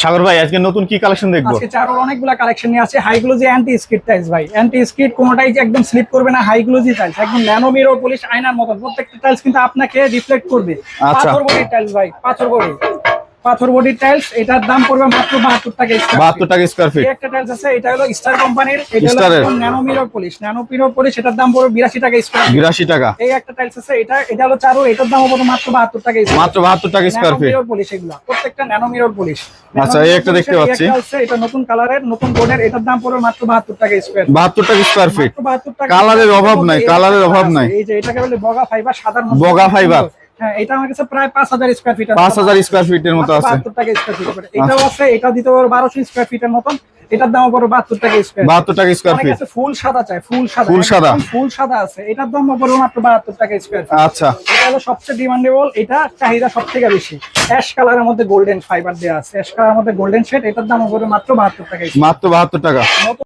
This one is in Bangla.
সাগর ভাই আজকে নতুন কি কালেকশন দেখবো? আজকে চারোর অনেকগুলা কালেকশন নিয়ে আছে। High glossy anti skid tiles ভাই, অ্যান্টি স্কিড কোনোটাই যে একদম স্লিপ করবে না। হাই গ্লোজি টাইলস একদম ন্যানো মিরর পলিশ আয়নার মতো, প্রত্যেকটা টাইলস কিন্তু আপনাকে রিফ্লেক্ট করবে। আচ্ছা। পাথর বডির টাইলস ভাই, পাথর বডির টাইলস, এটার দাম পড়বে মাত্র 72 টাকা স্কয়ার 72 টাকা স্কয়ার ফিট। একটা টাইলস আছে, এটা হলো স্টার কোম্পানির, এটা হলো স্টারের। একদম ন্যানো মিরর পলিশ, এটার দাম পড়বে 82 টাকা স্কয়ার ফিট। 82 টাকা। এই একটা টাইলস আছে, এটা হলো চারো, এটার দাম হবে মাত্র 72 টাকা স্কয়ার মাত্র 72 টাকা স্কয়ার ফিট। মিরর পলিশ, এগুলা প্রত্যেকটা ন্যানো মিরর পলিশ। আচ্ছা, এই একটা দেখতে পাচ্ছি। এটা নতুন কালারের, নতুন কোডের, এটার দাম পড়বে মাত্র 72 টাকা স্কয়ার ফিট। 72 টাকা স্কয়ার ফিট। 72 টাকা। কালারের অভাব নাই, কালারের অভাব নাই। এই যে এটাকে বলে বগা ফাইবার, সাদার মধ্যে বগা ফাইবার। হ্যাঁ, এটা আমার কাছে প্রায় 5000 স্কয়ার ফিট, 5000 স্কয়ার ফিটের মতো আছে। 72 টাকা স্কয়ার ফিট করে। এটাও আছে, এটা দিতে পারো 1200 স্কয়ার ফিটের মতন, এটার দাম পড়বে 72 টাকা স্কয়ার। 72 টাকা স্কয়ার অনেক ফিট। আছে ফুল সাদা চাই, ফুল সাদা, ফুল সাদা। একদম ফুল সাদা আছে, এটার দাম পড়বে মাত্র 72 টাকা স্কয়ার ফিট। আচ্ছা। এটা হলো সবচেয়ে ডিমান্ডেবল, এটা চাহিদা সবথেকে বেশি। অ্যাশ কালারের মধ্যে গোল্ডেন ফাইবার দেওয়া আছে, অ্যাশ কালারের মধ্যে গোল্ডেন শেড, এটার দাম পড়বে মাত্র 72 টাকা। মাত্র 72 টাকা।